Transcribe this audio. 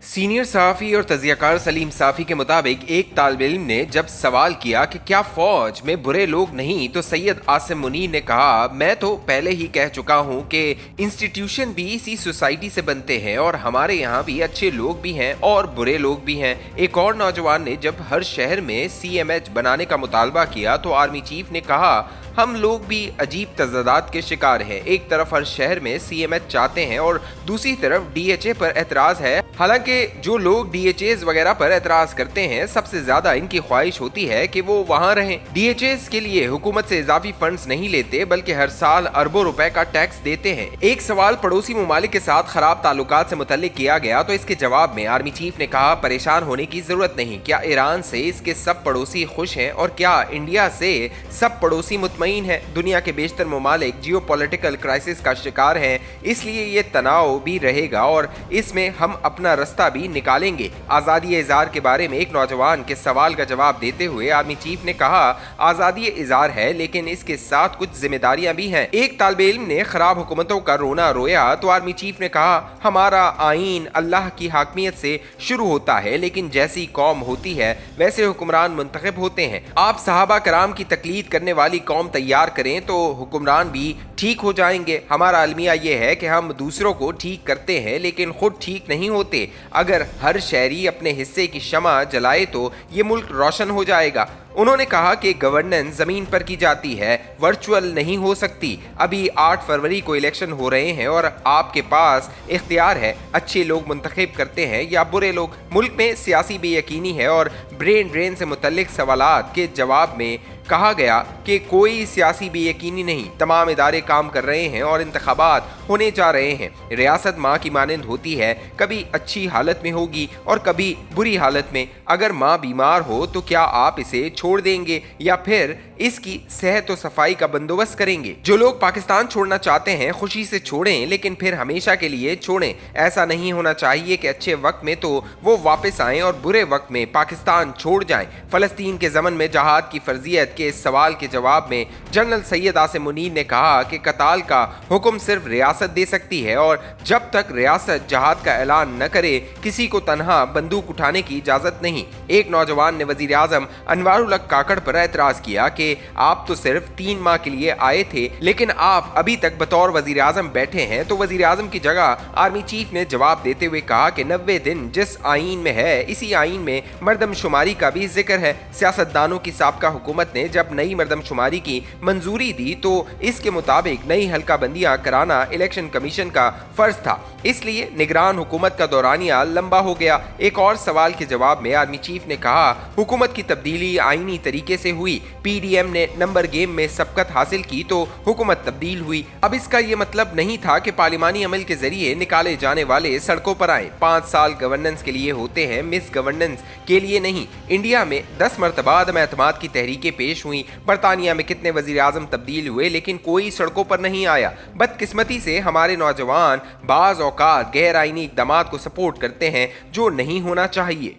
Senior सहाफ़ी और तज़कियाकार सलीम साफ़ी के मुताबिक एक तालिब इल्म ने जब सवाल किया कि क्या फ़ौज में बुरे लोग नहीं, तो सैयद आसिम मुनीर ने कहा, मैं तो पहले ही कह चुका हूँ कि इंस्टीट्यूशन भी इसी सोसाइटी से बनते हैं और हमारे यहाँ भी अच्छे लोग भी हैं और बुरे लोग भी हैं। एक और नौजवान ने जब हर शहर में CMH बनाने का मुतालबा किया तो आर्मी चीफ ने कहा, हम लोग भी अजीब तज़ादात के शिकार हैं। एक तरफ हर शहर में CMH चाहते हैं और दूसरी तरफ DHA पर एतराज़ है। हालांकि जो लोग DHAs वगैरह पर एतराज़ करते हैं, सबसे ज्यादा इनकी ख्वाहिश होती है कि वो वहाँ रहें। DHAs के लिए हुकूमत से इजाफी फंड्स नहीं लेते, बल्कि हर साल अरबों रुपए का टैक्स देते हैं। एक सवाल पड़ोसी ममालिक के साथ खराब ताल्लुकात से मुतल्लिक किया गया तो इसके जवाब में आर्मी चीफ ने कहा, परेशान होने की जरूरत नहीं। क्या ईरान से इसके सब पड़ोसी खुश हैं और क्या इंडिया से सब पड़ोसी मुतमईन हैं? दुनिया के बेशतर ममालिक जियोपॉलिटिकल क्राइसिस का शिकार हैं, इसलिए ये तनाव भी रहेगा और इसमें हम अपना रास्ता भी निकालेंगे। आज़ादी इज़हार के बारे में एक नौजवान के सवाल का जवाब देते हुए आर्मी चीफ ने कहा, आज़ादी इज़हार है लेकिन इसके साथ कुछ जिम्मेदारियां भी हैं। एक तालिबे इल्म ने खराब हुकूमतों का रोना रोया तो आर्मी चीफ ने कहा, हमारा आइन अल्लाह की हाकमियत से शुरू होता है, लेकिन जैसी कौम होती है वैसे हुक्मरान मुंतखब होते हैं। आप सहाबा कराम की तकलीद करने वाली कौम तैयार करें तो हुक्मरान भी ठीक हो जाएंगे। हमारा अलमिया ये है कि हम दूसरों को ठीक करते हैं लेकिन खुद ठीक नहीं होते। अगर हर शहरी अपने हिस्से की शमा जलाए तो ये मुल्क रोशन हो जाएगा। उन्होंने कहा कि गवर्नेंस जमीन पर की जाती है, वर्चुअल नहीं हो सकती। अभी 8 फरवरी को इलेक्शन हो रहे हैं और आपके पास इख्तियार है, अच्छे लोग मुंतखब करते हैं या बुरे लोग। मुल्क में सियासी बेयकीनी है और ब्रेन ड्रेन से मुतल्लिक सवालात के जवाब में कहा गया कि कोई सियासी बेयकीनी नहीं, तमाम इदारे काम कर रहे हैं और इंतखाबात होने जा रहे हैं। रियासत माँ की मानंद होती है, कभी अच्छी हालत में होगी और कभी बुरी हालत में। अगर माँ बीमार हो तो क्या आप इसे छोड़ देंगे या फिर इसकी सेहत और सफाई का बंदोबस्त करेंगे? जो लोग पाकिस्तान छोड़ना चाहते हैं खुशी से छोड़ें, लेकिन फिर हमेशा के लिए छोड़ें। ऐसा नहीं होना चाहिए कि अच्छे वक्त में तो वो वापस आएं और बुरे वक्त में पाकिस्तान छोड़ जाएं। फलस्तीन के ज़मन में जहाद की फर्जियत के इस सवाल के जवाब में जनरल सैयद आसिम मुनीर ने कहा कि कताल का हुक्म सिर्फ रियासत दे सकती है और जब तक रियासत जहाद का ऐलान न करे किसी को तनहा बंदूक उठाने की इजाज़त नहीं। एक नौजवान ने वज़ीर आज़म अनवारुल हक काकड़ पर एतराज़ किया कि आप तो सिर्फ 3 माह के लिए आए थे, लेकिन आप अभी तक बतौर वज़ीर आज़म बैठे हैं। तो वज़ीर आज़म की जगह आर्मी चीफ ने जवाब देते हुए कहा कि 90 दिन जिस आइन में है, इसी आइन में मर्दमशुमारी का भी जिक्र है। सियासतदानों की साबका हुकूमत ने जब नई मर्दमशुमारी की मंजूरी दी तो इसके मुताबिक नई हल्का बंदियां कराना इलेक्शन कमीशन का फर्ज था, इसलिए निगरान हुकूमत का दौरानिया लंबा हो गया। एक और सवाल के जवाब में आर्मी चीफ ने कहा, हुकूमत की तब्दीली आईनी तरीके से हुई। PDM ने नंबर गेम में सबकत हासिल की तो हुकूमत तब्दील हुई। अब इसका ये मतलब नहीं था कि पार्लिमानी अमल के जरिए निकाले जाने वाले सड़कों पर आए। 5 साल गवर्नेंस के लिए होते हैं, मिस गवर्नेंस के लिए नहीं। इंडिया में 10 मरतबा अदम एतमाद की तहरीकें पेश हुई। बरतानिया में कितने वज़ीर आज़म तब्दील हुए लेकिन कोई सड़कों पर नहीं आया। बदकिस्मती से हमारे नौजवान बाज़ औकात गैर आईनी इक़दामात को सपोर्ट करते हैं, जो नहीं होना चाहिए।